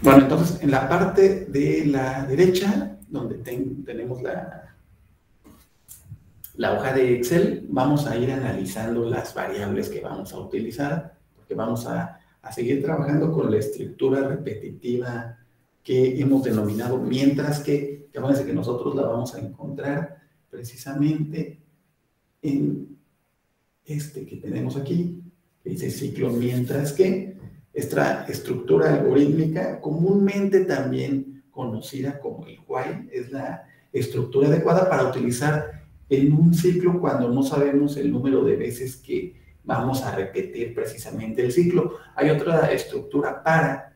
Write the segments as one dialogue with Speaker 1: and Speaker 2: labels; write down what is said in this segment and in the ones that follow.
Speaker 1: Bueno, entonces, en la parte de la derecha, donde tenemos la hoja de Excel, vamos a ir analizando las variables que vamos a utilizar, porque vamos a seguir trabajando con la estructura repetitiva que hemos denominado, mientras que acuérdense que nosotros la vamos a encontrar precisamente en este que tenemos aquí, que dice ciclo mientras que. Esta estructura algorítmica, comúnmente también conocida como el while, es la estructura adecuada para utilizar en un ciclo cuando no sabemos el número de veces que vamos a repetir precisamente el ciclo. Hay otra estructura para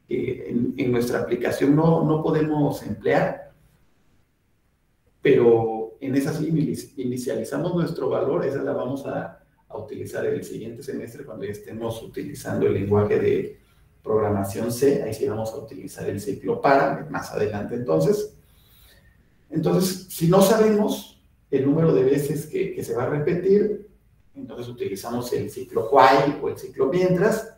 Speaker 1: que en nuestra aplicación no podemos emplear, pero en esa sí inicializamos nuestro valor. Esa la vamos a utilizar el siguiente semestre cuando ya estemos utilizando el lenguaje de programación C. Ahí sí vamos a utilizar el ciclo para, más adelante entonces. Entonces, si no sabemos el número de veces que se va a repetir, entonces utilizamos el ciclo while o el ciclo mientras,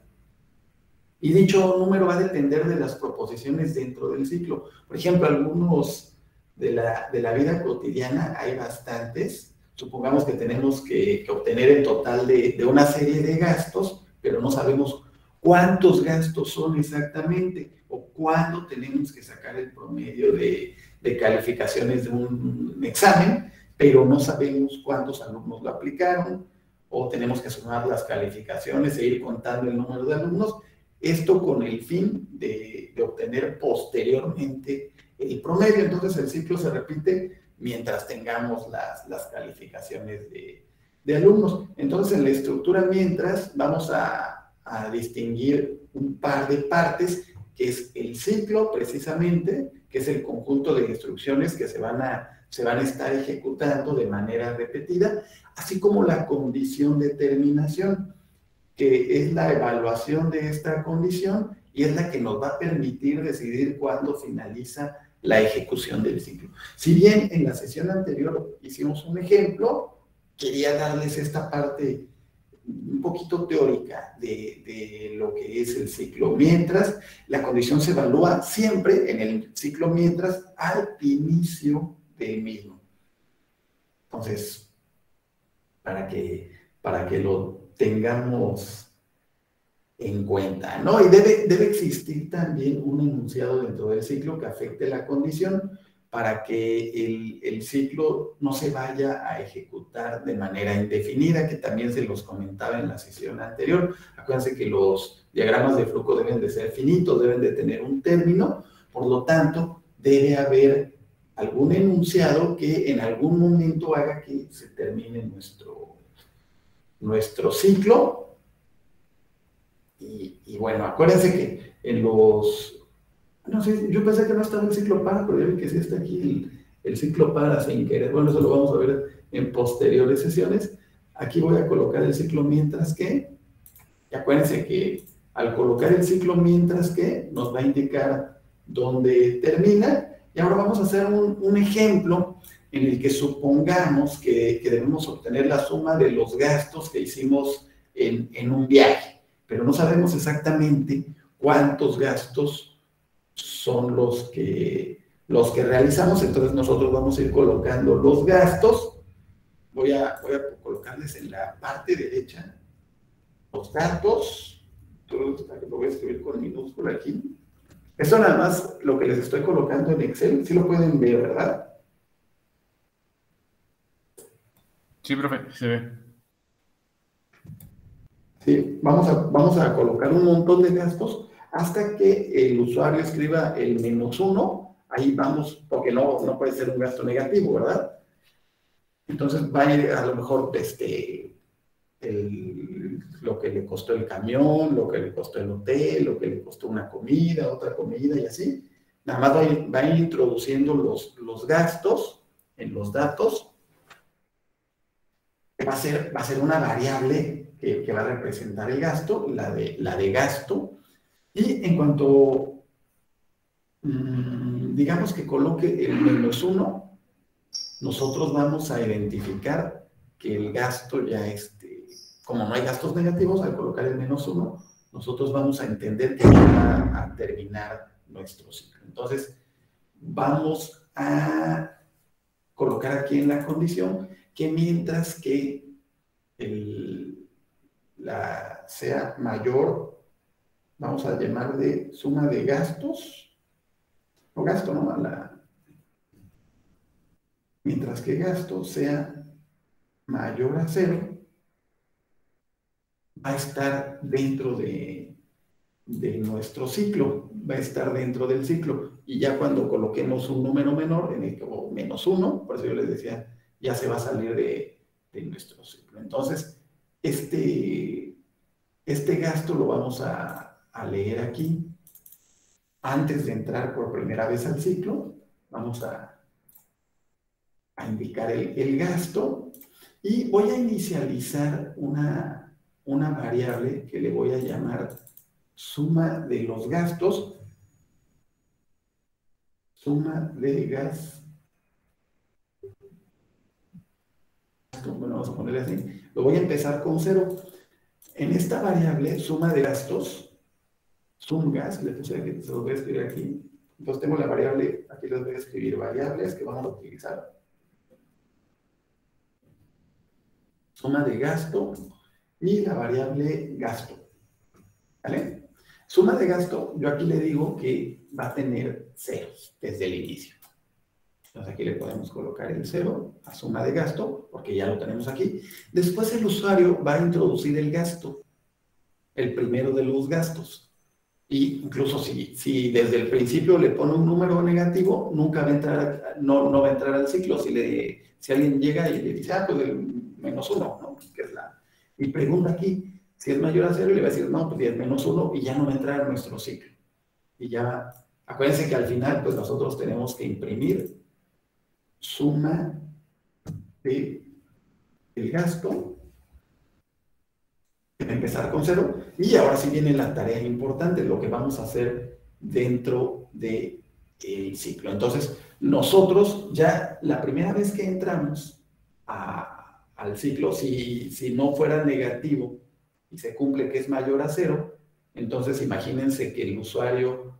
Speaker 1: y dicho número va a depender de las proposiciones dentro del ciclo. Por ejemplo, algunos de la vida cotidiana hay bastantes. Supongamos que tenemos que obtener el total de una serie de gastos, pero no sabemos cuántos gastos son exactamente o cuándo tenemos que sacar el promedio de calificaciones de un examen, pero no sabemos cuántos alumnos lo aplicaron, o tenemos que sumar las calificaciones e ir contando el número de alumnos. Esto con el fin de obtener posteriormente el promedio. Entonces el ciclo se repite mientras tengamos las calificaciones de alumnos. Entonces, en la estructura mientras vamos a distinguir un par de partes, que es el ciclo precisamente, que es el conjunto de instrucciones que se van a estar ejecutando de manera repetida, así como la condición de terminación, que es la evaluación de esta condición y es la que nos va a permitir decidir cuándo finaliza la ejecución del ciclo. Si bien en la sesión anterior hicimos un ejemplo, quería darles esta parte un poquito teórica de lo que es el ciclo mientras. La condición se evalúa siempre en el ciclo mientras al inicio del mismo. Entonces, para que lo tengamos en cuenta, ¿no? Y debe existir también un enunciado dentro del ciclo que afecte la condición para que el ciclo no se vaya a ejecutar de manera indefinida, que también se los comentaba en la sesión anterior. Acuérdense que los diagramas de flujo deben de ser finitos, deben de tener un término, por lo tanto, debe haber algún enunciado que en algún momento haga que se termine nuestro ciclo. Y bueno, acuérdense que en los... No sé, yo pensé que no estaba el ciclo para, pero ya vi que sí está aquí el ciclo para sin querer. Bueno, eso lo vamos a ver en posteriores sesiones. Aquí voy a colocar el ciclo mientras que. Y acuérdense que al colocar el ciclo mientras que nos va a indicar dónde termina. Y ahora vamos a hacer un ejemplo en el que supongamos que debemos obtener la suma de los gastos que hicimos en un viaje, pero no sabemos exactamente cuántos gastos son los que realizamos. Entonces nosotros vamos a ir colocando los gastos. Voy a colocarles en la parte derecha los datos. Lo voy a escribir con minúscula aquí. Esto nada más lo que les estoy colocando en Excel. Sí lo pueden ver, ¿verdad?
Speaker 2: Sí, profe, se ve.
Speaker 1: Sí, vamos a colocar un montón de gastos hasta que el usuario escriba el -1. Ahí vamos, porque no puede ser un gasto negativo, ¿verdad? Entonces va a ir a lo mejor lo que le costó el camión, lo que le costó el hotel, lo que le costó una comida, otra comida y así. Nada más va a ir introduciendo los gastos en los datos. Va a ser una variable que va a representar el gasto, la de gasto. Y en cuanto, digamos que coloque el -1, nosotros vamos a identificar que el gasto ya como no hay gastos negativos, al colocar el -1, nosotros vamos a entender que va a terminar nuestro ciclo. Entonces, vamos a colocar aquí en la condición que mientras que sea mayor, vamos a llamar de suma de gastos, o gasto, ¿no? Mientras que gasto sea mayor a 0, va a estar dentro de nuestro ciclo, va a estar dentro del ciclo. Y ya cuando coloquemos un número menor, o -1, por eso yo les decía, ya se va a salir de nuestro ciclo. Entonces, este gasto lo vamos a leer aquí. Antes de entrar por primera vez al ciclo, vamos a indicar el gasto y voy a inicializar una variable que le voy a llamar suma de los gastos, suma de gastos, bueno, vamos a ponerle así, lo voy a empezar con 0. En esta variable, suma de gastos, sumgas, le puse aquí, se lo voy a escribir aquí. Entonces tengo la variable, aquí les voy a escribir variables que vamos a utilizar. Suma de gasto y la variable gasto. ¿Vale? Suma de gasto, yo aquí le digo que va a tener ceros desde el inicio. Entonces aquí le podemos colocar el 0 a suma de gasto, porque ya lo tenemos aquí. Después el usuario va a introducir el gasto, el primero de los gastos. Y incluso si desde el principio le pone un número negativo, nunca va a entrar, no va a entrar al ciclo. Si alguien llega y le dice, pues el -1, ¿no? Que es y pregunta aquí, si es mayor a 0, y le va a decir, no, pues es -1 y ya no va a entrar a nuestro ciclo. Y ya, acuérdense que al final, pues nosotros tenemos que imprimir suma de el gasto, empezar con 0, y ahora sí viene la tarea importante, lo que vamos a hacer dentro del ciclo. Entonces, nosotros ya la primera vez que entramos al ciclo, si no fuera negativo y se cumple que es mayor a 0, entonces imagínense que el usuario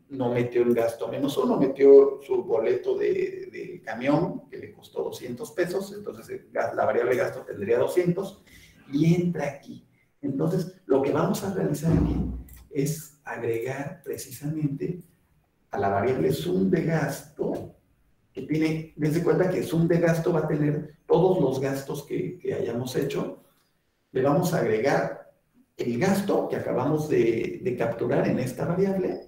Speaker 1: no metió el gasto -1, metió su boleto de camión que le costó 200 pesos, entonces la variable gasto tendría 200 y entra aquí. Entonces, lo que vamos a realizar aquí es agregar precisamente a la variable sum de gasto, que tiene, dense cuenta que sum de gasto va a tener todos los gastos que hayamos hecho. Le vamos a agregar el gasto que acabamos de capturar en esta variable.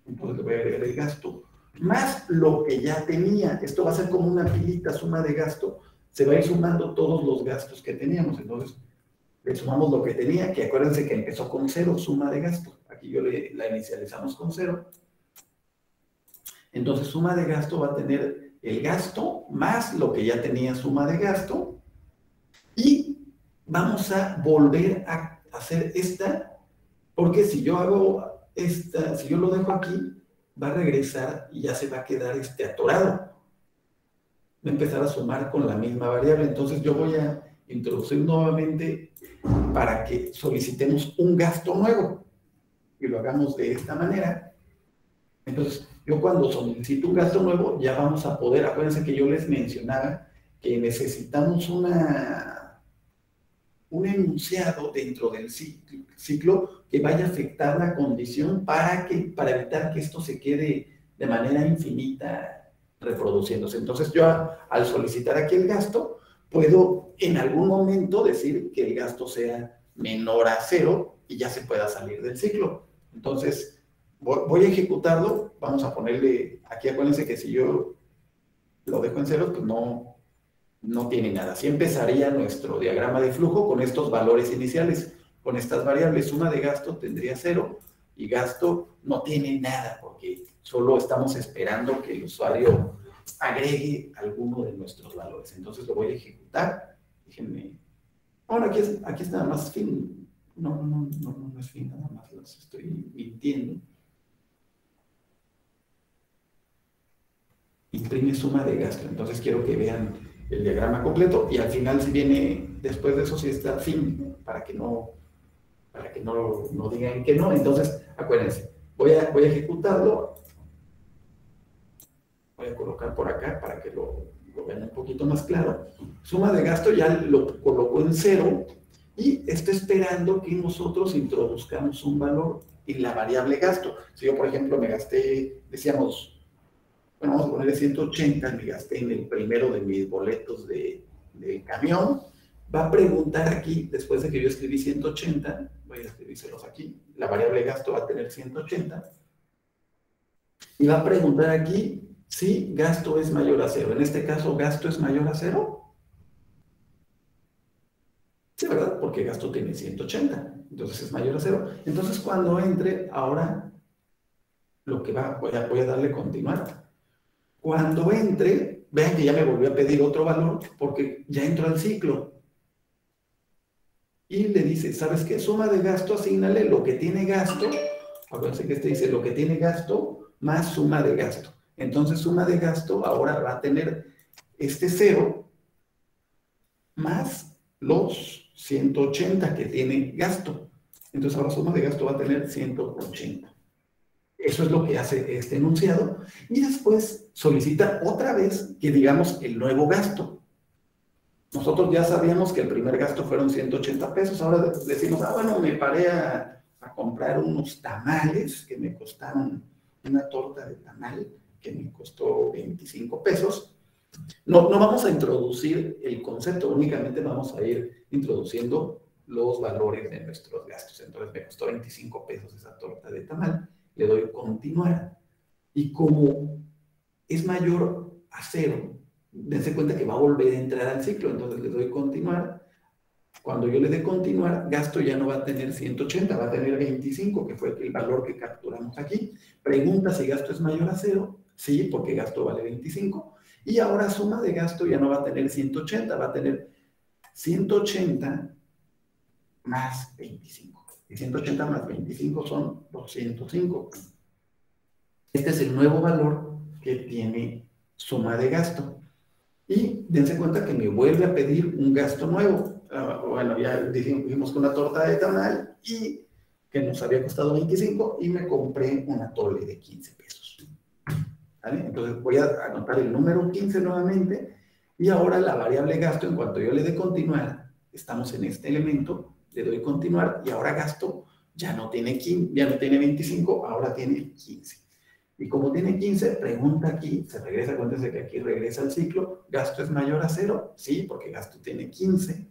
Speaker 1: Entonces le voy a agregar el gasto, más lo que ya tenía. Esto va a ser como una pilita, suma de gasto. Se va a ir sumando todos los gastos que teníamos. Entonces, le sumamos lo que tenía, que acuérdense que empezó con 0, suma de gasto. Aquí la inicializamos con 0. Entonces, suma de gasto va a tener el gasto más lo que ya tenía suma de gasto. Y vamos a volver a hacer esta, porque si yo hago esta, si yo lo dejo aquí, va a regresar y ya se va a quedar atorado. Va a empezar a sumar con la misma variable. Entonces, yo voy a introducir nuevamente para que solicitemos un gasto nuevo y lo hagamos de esta manera. Entonces, yo cuando solicito un gasto nuevo, ya vamos a poder, acuérdense que yo les mencionaba que necesitamos un enunciado dentro del ciclo que vaya a afectar la condición para evitar que esto se quede de manera infinita reproduciéndose. Entonces, yo al solicitar aquí el gasto, puedo en algún momento decir que el gasto sea menor a 0 y ya se pueda salir del ciclo. Entonces, voy a ejecutarlo. Vamos a ponerle, aquí acuérdense que si yo lo dejo en 0, pues no tiene nada. Así empezaría nuestro diagrama de flujo con estos valores iniciales. Con estas variables, suma de gasto tendría 0 y gasto no tiene nada porque solo estamos esperando que el usuario agregue alguno de nuestros valores. Entonces lo voy a ejecutar. Déjenme. Ahora aquí es nada más fin. No es fin, nada más los estoy mintiendo. Imprime suma de gasto. Entonces quiero que vean el diagrama completo y al final si viene, después de eso si está fin, para que no digan que no. Entonces, acuérdense, Voy a ejecutarlo. Voy a colocar por acá para que lo vean un poquito más claro. Suma de gasto ya lo coloco en 0 y está esperando que nosotros introduzcamos un valor en la variable gasto. Si yo, por ejemplo, me gasté, decíamos, bueno, vamos a ponerle 180, me gasté en el primero de mis boletos del camión, va a preguntar aquí, después de que yo escribí 180, voy a escribírselos aquí, la variable gasto va a tener 180, y va a preguntar aquí si gasto es mayor a 0. En este caso, gasto es mayor a 0. Sí, ¿verdad? Porque gasto tiene 180, entonces es mayor a 0. Entonces, cuando entre, ahora lo que voy a darle continuar. Cuando entre, vean que ya me volvió a pedir otro valor porque ya entró al ciclo. Y le dice, ¿sabes qué? Suma de gasto, asígnale lo que tiene gasto. Acuérdense que este dice lo que tiene gasto más suma de gasto. Entonces, suma de gasto ahora va a tener este 0 más los 180 que tiene gasto. Entonces, ahora suma de gasto va a tener 180. Eso es lo que hace este enunciado. Y después solicita otra vez que digamos el nuevo gasto. Nosotros ya sabíamos que el primer gasto fueron 180 pesos. Ahora decimos, bueno, me paré a comprar unos tamales que me costaron, una torta de tamal que me costó 25 pesos. No vamos a introducir el concepto, únicamente vamos a ir introduciendo los valores de nuestros gastos. Entonces me costó 25 pesos esa torta de tamal, le doy continuar. Y como es mayor a 0, dense cuenta que va a volver a entrar al ciclo, entonces le doy continuar. Cuando yo le dé continuar, gasto ya no va a tener 180, va a tener 25, que fue el valor que capturamos aquí. Pregunta si gasto es mayor a 0, sí, porque gasto vale 25. Y ahora suma de gasto ya no va a tener 180, va a tener 180 más 25. Y 180 más 25 son 205. Este es el nuevo valor que tiene suma de gasto. Y dense cuenta que me vuelve a pedir un gasto nuevo. Bueno, ya dijimos que una torta de tamal y que nos había costado 25 y me compré un atole de 15 pesos. ¿Vale? Entonces voy a anotar el número 15 nuevamente y ahora la variable gasto, en cuanto yo le dé continuar, estamos en este elemento, le doy continuar y ahora gasto ya no tiene 25, ahora tiene 15. Y como tiene 15, pregunta aquí, se regresa, acuérdense que aquí regresa el ciclo, ¿gasto es mayor a 0? Sí, porque gasto tiene 15.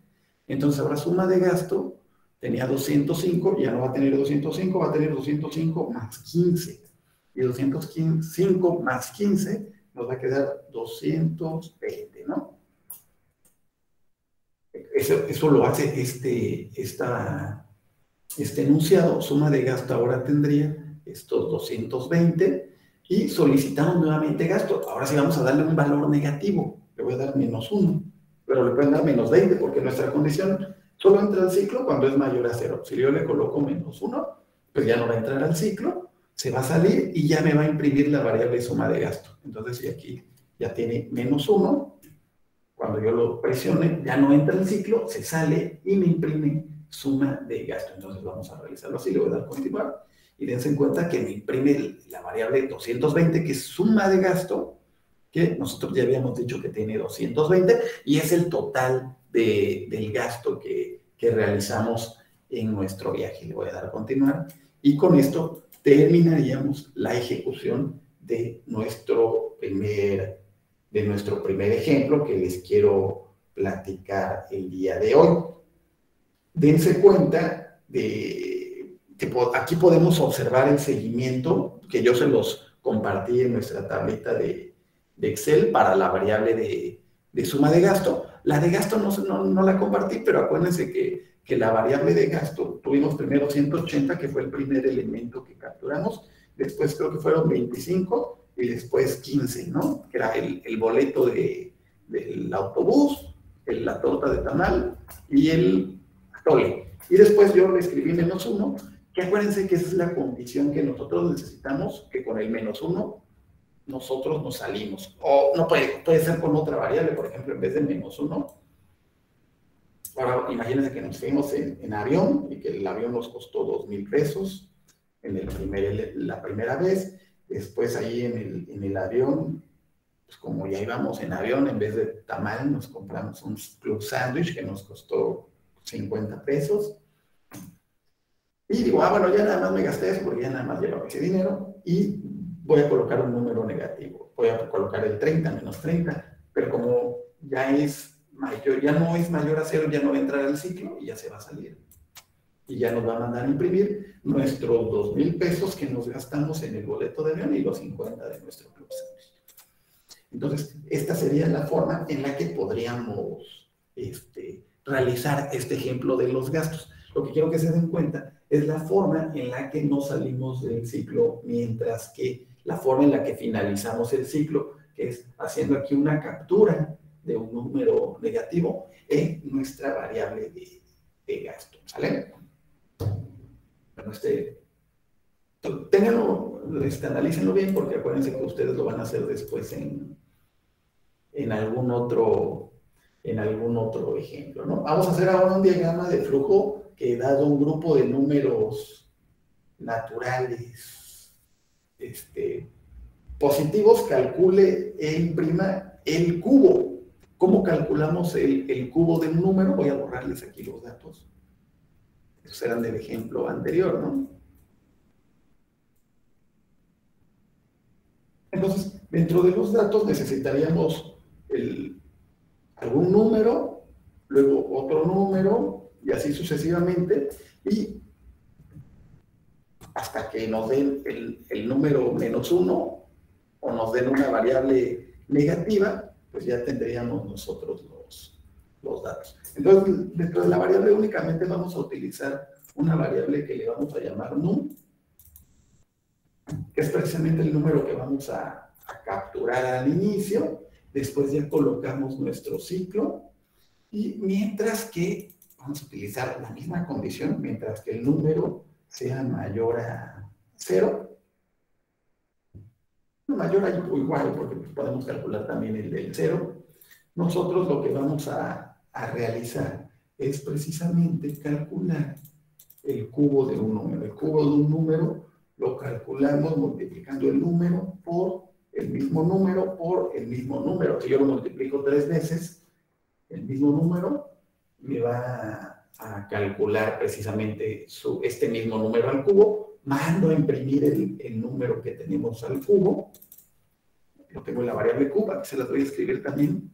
Speaker 1: Entonces ahora suma de gasto, tenía 205, ya no va a tener 205, va a tener 205 más 15. Y 205 más 15 nos va a quedar 220, ¿no? Eso lo hace este enunciado. Suma de gasto ahora tendría estos 220 y solicitamos nuevamente gasto. Ahora sí vamos a darle un valor negativo. Le voy a dar menos 1, pero le pueden dar menos 20 porque nuestra condición solo entra al ciclo cuando es mayor a 0. Si yo le coloco menos 1, pues ya no va a entrar al ciclo, se va a salir y ya me va a imprimir la variable suma de gasto. Entonces, si aquí ya tiene menos 1, cuando yo lo presione, ya no entra al ciclo, se sale y me imprime suma de gasto. Entonces, vamos a realizarlo así, le voy a dar continuar. Y dense en cuenta que me imprime la variable 220, que es suma de gasto, que nosotros ya habíamos dicho que tiene 220, y es el total del gasto que realizamos en nuestro viaje. Le voy a dar a continuar. Y con esto terminaríamos la ejecución de nuestro primer ejemplo que les quiero platicar el día de hoy. Dense cuenta de que aquí podemos observar el seguimiento que yo se los compartí en nuestra tableta de Excel para la variable de suma de gasto. La de gasto no la compartí, pero acuérdense que la variable de gasto tuvimos primero 180, que fue el primer elemento que capturamos, después creo que fueron 25 y después 15, ¿no? Que era el boleto del autobús, la torta de tamal y el atole. Y después yo le escribí menos 1, que acuérdense que esa es la condición que nosotros necesitamos, que con el menos 1 nosotros nos salimos. O no puede ser con otra variable, por ejemplo, en vez de menos 1. Ahora imagínense que nos fuimos en avión y que el avión nos costó 2,000 pesos. la primera vez. Después ahí en el avión, pues como ya íbamos en avión, en vez de tamal nos compramos un club sándwich que nos costó 50 pesos. Y digo, bueno, ya nada más me gasté eso porque ya nada más llevaba ese dinero y voy a colocar un número negativo. Voy a colocar el 30 menos 30, pero como ya es mayor, ya no es mayor a 0, ya no va a entrar al ciclo y ya se va a salir. Y ya nos va a mandar a imprimir nuestros 2,000 pesos que nos gastamos en el boleto de avión y los 50 de nuestro club sándwich. Entonces, esta sería la forma en la que podríamos realizar este ejemplo de los gastos. Lo que quiero que se den cuenta es la forma en la que no salimos del ciclo, mientras que la forma en la que finalizamos el ciclo, que es haciendo aquí una captura de un número negativo en nuestra variable de gasto. ¿Sale? Bueno, ténganlo, analícenlo bien, porque acuérdense que ustedes lo van a hacer después en algún otro ejemplo, ¿no? Vamos a hacer ahora un diagrama de flujo que, dado un grupo de números naturales positivos, calcule e imprima el cubo. ¿Cómo calculamos el cubo de un número? Voy a borrarles aquí los datos. Esos eran del ejemplo anterior, ¿no? Entonces, dentro de los datos necesitaríamos algún número, luego otro número, y así sucesivamente, y hasta que nos den el número -1 o nos den una variable negativa, pues ya tendríamos nosotros los datos. Entonces, dentro de la variable únicamente vamos a utilizar una variable que le vamos a llamar num, que es precisamente el número que vamos a capturar al inicio. Después ya colocamos nuestro ciclo, y mientras que vamos a utilizar la misma condición, mientras que el número sea mayor a 0, mayor a o igual, porque podemos calcular también el del 0, nosotros lo que vamos a realizar es precisamente calcular el cubo de un número. El cubo de un número lo calculamos multiplicando el número por el mismo número por el mismo número. Si yo lo multiplico 3 veces, el mismo número me va a calcular precisamente este mismo número al cubo. Mando a imprimir el número que tenemos al cubo. Lo tengo en la variable cub, aquí se las voy a escribir también.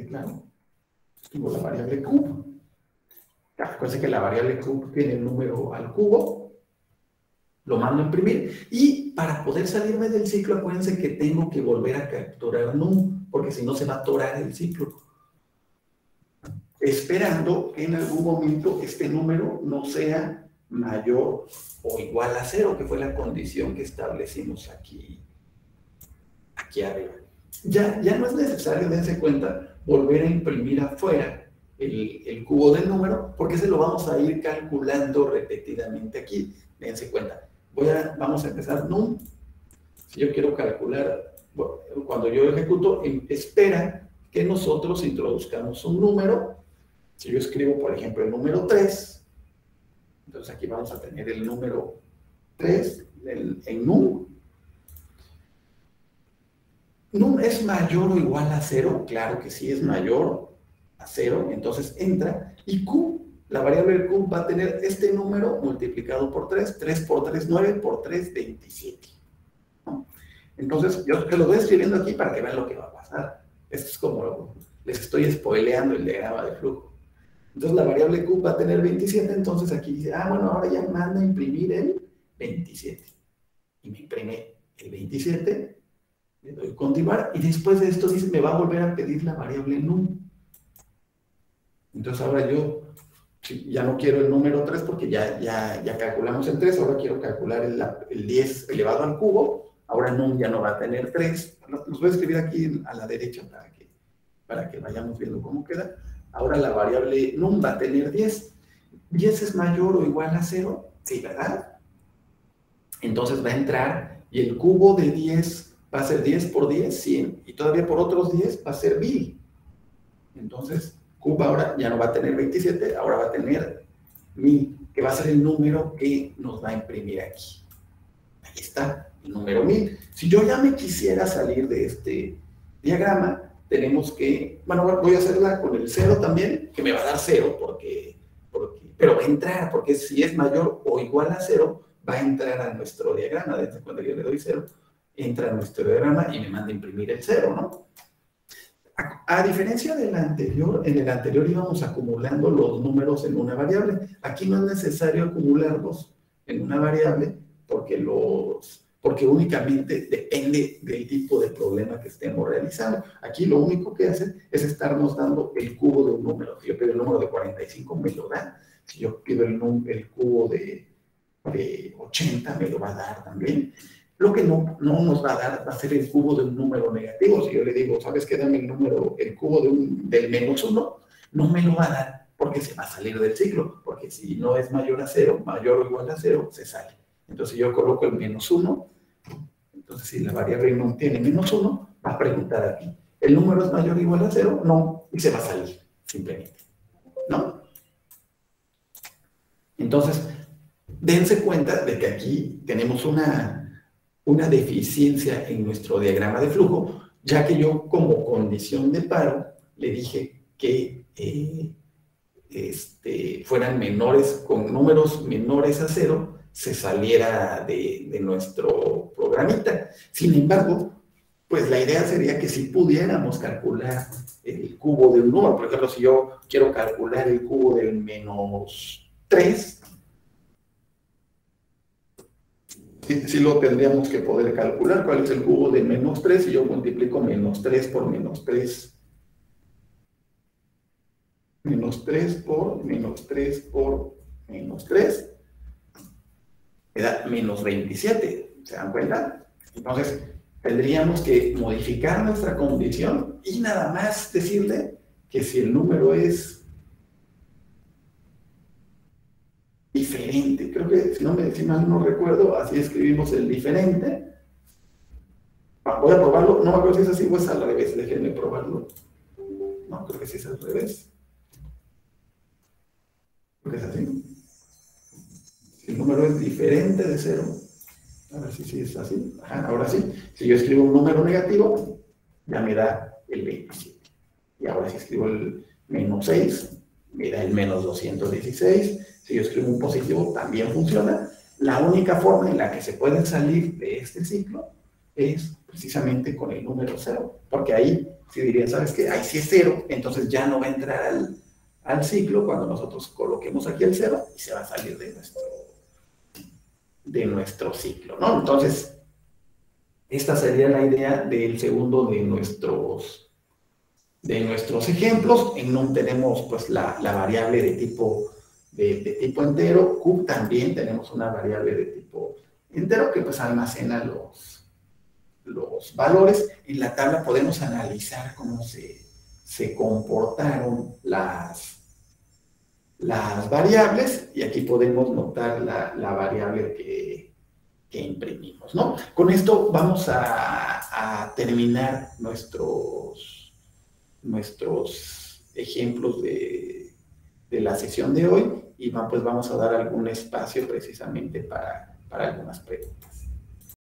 Speaker 1: Claro, tengo la variable cub. Acuérdense que la variable cub tiene el número al cubo. Lo mando a imprimir, y para poder salirme del ciclo, acuérdense que tengo que volver a capturar num, porque si no se va a atorar el ciclo, esperando que en algún momento este número no sea mayor o igual a 0, que fue la condición que establecimos aquí arriba. Ya no es necesario, dense cuenta, volver a imprimir afuera el cubo del número, porque se lo vamos a ir calculando repetidamente aquí. Dense cuenta. Vamos a empezar num. Si yo quiero calcular, bueno, cuando yo ejecuto, espera que nosotros introduzcamos un número. Si yo escribo, por ejemplo, el número 3, entonces aquí vamos a tener el número 3 en num. ¿Num es mayor o igual a 0? Claro que sí, es mayor a 0. Entonces entra, y q, la variable q va a tener este número multiplicado por 3. 3 por 3, 9, por 3, 27. ¿No? Entonces, yo te lo voy escribiendo aquí para que vean lo que va a pasar. Esto es como les estoy spoileando el diagrama de flujo. Entonces, la variable q va a tener 27. Entonces, aquí dice, bueno, ahora ya manda a imprimir el 27. Y me imprime el 27. Le doy continuar, y después de esto dice, me va a volver a pedir la variable num. Entonces ahora yo ya no quiero el número 3 porque ya calculamos el 3, ahora quiero calcular el 10 elevado al cubo. Ahora num ya no va a tener 3. Los voy a escribir aquí a la derecha para que vayamos viendo cómo queda. Ahora la variable num va a tener 10. ¿10 es mayor o igual a 0? Sí, ¿verdad? Entonces va a entrar, y el cubo de 10 va a ser 10 por 10, 100, y todavía por otros 10 va a ser 1000. Entonces, cub ahora ya no va a tener 27, ahora va a tener 1000. que va a ser el número que nos va a imprimir aquí. Ahí está, el número 1000. Si yo ya me quisiera salir de este diagrama, tenemos que, bueno, voy a hacerla con el 0 también, que me va a dar 0, pero va a entrar, porque si es mayor o igual a 0, va a entrar a nuestro diagrama. Desde cuando yo le doy 0, entra a nuestro diagrama y me manda a imprimir el 0, ¿no? A diferencia del anterior, en el anterior íbamos acumulando los números en una variable. Aquí no es necesario acumularlos en una variable porque únicamente depende del tipo de problema que estemos realizando. Aquí lo único que hace es estarnos dando el cubo de un número. Si yo pido el número de 45, me lo da. Si yo pido el cubo de 80, me lo va a dar también. Lo que no nos va a dar va a ser el cubo de un número negativo. Si yo le digo, ¿sabes qué? Dame el cubo del menos 1, no me lo va a dar porque se va a salir del ciclo, porque si no es mayor a 0, mayor o igual a 0, se sale. Entonces yo coloco el menos 1, entonces si la variable no tiene menos 1, va a preguntar aquí, ¿el número es mayor o igual a 0? No, y se va a salir, simplemente, ¿no? Entonces, dense cuenta de que aquí tenemos una deficiencia en nuestro diagrama de flujo, ya que yo como condición de paro le dije que fueran menores, con números menores a 0, se saliera de nuestro programita. Sin embargo, pues la idea sería que si pudiéramos calcular el cubo de un número, por ejemplo, si yo quiero calcular el cubo del menos 3, sí lo tendríamos que poder calcular. ¿Cuál es el cubo de menos 3? Si yo multiplico menos 3 por menos 3, menos 3 por menos 3 por menos 3, me da menos 27. ¿Se dan cuenta? Entonces, tendríamos que modificar nuestra condición y nada más decirle que si el número es diferente, creo que si mal no recuerdo, así escribimos el diferente. Voy a probarlo, no me acuerdo si es así o es al revés, déjenme probarlo. No, creo que sí es al revés. Creo que es así. Si el número es diferente de 0, a ver si es así. Ajá, ahora sí. Si yo escribo un número negativo, ya me da el 27. Y ahora si escribo el menos 6, me da el menos 216. Si yo escribo un positivo, también funciona. La única forma en la que se pueden salir de este ciclo es precisamente con el número 0. Porque ahí, si dirían, ¿sabes qué? Ahí sí es 0, entonces ya no va a entrar al ciclo cuando nosotros coloquemos aquí el 0 y se va a salir de nuestro ciclo, ¿no? Entonces, esta sería la idea del segundo de nuestros ejemplos. En NUM tenemos pues la variable de tipo entero. Q también tenemos una variable de tipo entero que pues almacena los valores. En la tabla podemos analizar cómo se comportaron las variables y aquí podemos notar la variable que imprimimos, ¿no? Con esto vamos a terminar nuestros ejemplos de la sesión de hoy y pues vamos a dar algún espacio precisamente para algunas preguntas.